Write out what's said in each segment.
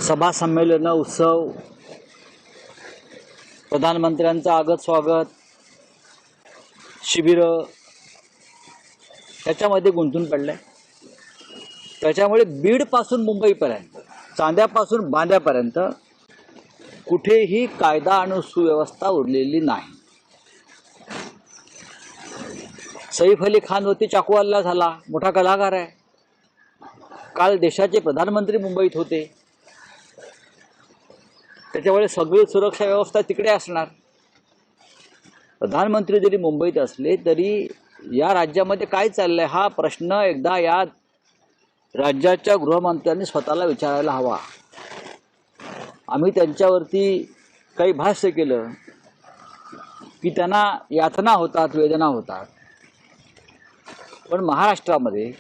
सभा संमेलन उत्सव, प्रधानमंत्र्यांचं आगत स्वागत, शिबिर याच्यामध्ये गुंतून पडलंय। त्याच्यामुळे बीडपासून मुंबईपर्यंत, चांद्यापासून बांद्यापर्यंत कुठेही कायदा आणि सुव्यवस्था उरलेली नाही। सैफ अली खानवरती चाकू हल्ला झाला, मोठा कलाकार आहे। काल देशाचे प्रधानमंत्री मुंबईत होते, त्याच्यामुळे सगळी सुरक्षा व्यवस्था तिकडे असणार। प्रधानमंत्री जरी मुंबईत असले तरी या राज्यामध्ये काय चाललंय हा प्रश्न एकदा या राज्याच्या गृहमंत्र्यांनी स्वतःला विचारायला हवा। आम्ही त्यांच्यावरती काही भाष्य केलं की त्यांना यातना होतात, वेदना होतात, पण महाराष्ट्रामध्ये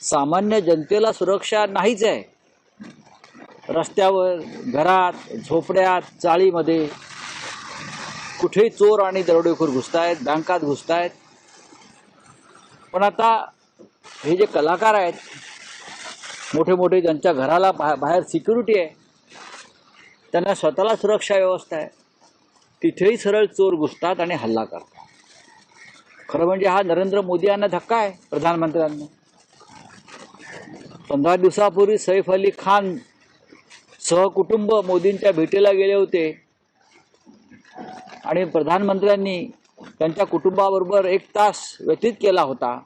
सामान्य जनतेला सुरक्षा नाहीच आहे। रस्त्यावर, घरात, झोपड्यात, चाळीमध्ये कुठेही चोर आणि दरोडेखोर घुसतायत, बँकात घुसतायत। पण आता हे जे कलाकार आहेत, मोठे मोठे, ज्यांच्या घराला बाहेर सिक्युरिटी आहे, त्यांना स्वतःला सुरक्षा व्यवस्था आहे, तिथेही सरळ चोर घुसतात आणि हल्ला करतात। खरं म्हणजे हा नरेंद्र मोदी यांना धक्का आहे। प्रधानमंत्र्यांना 15 दिवसापूर्वी सैफ अली खान सहकुटुंब मोदींच्या भेटीला गेले होते आणि प्रधानमंत्र्यांनी त्यांच्या कुटुंबाबरोबर 1 तास व्यतीत केला होता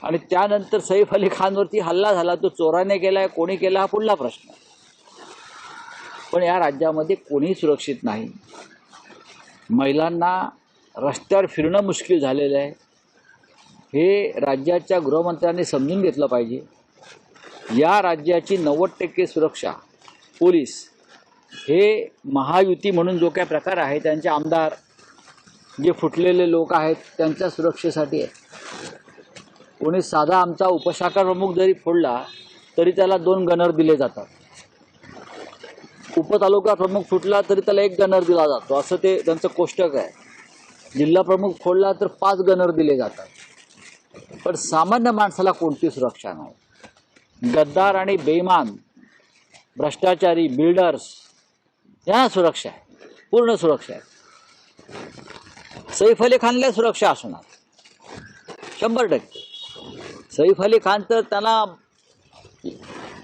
आणि त्यानंतर सैफ अली खानवरती हल्ला झाला। तो चोराने केलाय, कोणी केला हा पुढला प्रश्न। पण या राज्यामध्ये कोणीही सुरक्षित नाही। महिलांना रस्त्यावर फिरणं मुश्किल झालेलं आहे। हे राज्याच्या गृहमंत्र्यांनी समजून घेतलं पाहिजे। या राज्याची 90% सुरक्षा पोलीस हे महायुती म्हणून जो काय प्रकार आहे, त्यांचे आमदार जे फुटलेले लोक आहेत त्यांच्या सुरक्षेसाठी आहे। कोणी साधा आमचा उपशाखा प्रमुख जरी फोडला तरी त्याला 2 गनर दिले जातात। उपतालुका प्रमुख फुटला तरी त्याला 1 गनर दिला जातो, असं ते त्यांचं कोष्टक आहे। जिल्हा प्रमुख फोडला तर 5 गनर दिले जातात। पण सामान्य माणसाला कोणती सुरक्षा नाही। गद्दार आणि बेईमान, भ्रष्टाचारी, बिल्डर्स यांना सुरक्षा आहे, पूर्ण सुरक्षा आहे। सैफ अली खानला सुरक्षा असणार 100%। सैफ अली खान तर त्यांना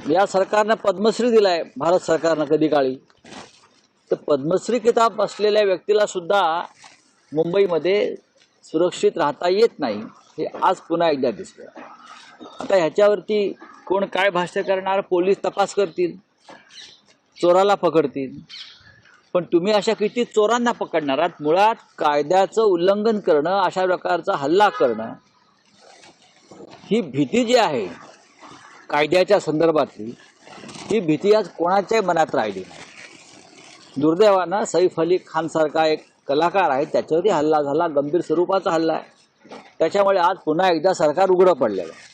या सरकारनं पद्मश्री दिलाय, भारत सरकारनं कधी काळी। तर पद्मश्री किताब असलेल्या व्यक्तीला सुद्धा मुंबईमध्ये सुरक्षित राहता येत नाही, हे आज पुन्हा एकदा दिसलं। आता ह्याच्यावरती कोण काय भाष्य करणार? पोलीस तपास करतील, चोराला पकडतील, पण तुम्ही अशा किती चोरांना पकडणार आहात? मुळात कायद्याचं उल्लंघन करणं, अशा प्रकारचा हल्ला करणं, ही भीती जी आहे कायद्याच्या संदर्भातली, ही भीती आज कोणाच्याही मनात राहिली नाही। दुर्दैवानं सैफ अली खानसारखा एक कलाकार आहे, त्याच्यावरती हल्ला झाला, गंभीर स्वरूपाचा हल्ला आहे। त्याच्यामुळे आज पुन्हा एकदा सरकार उघडं पडलेलं आहे।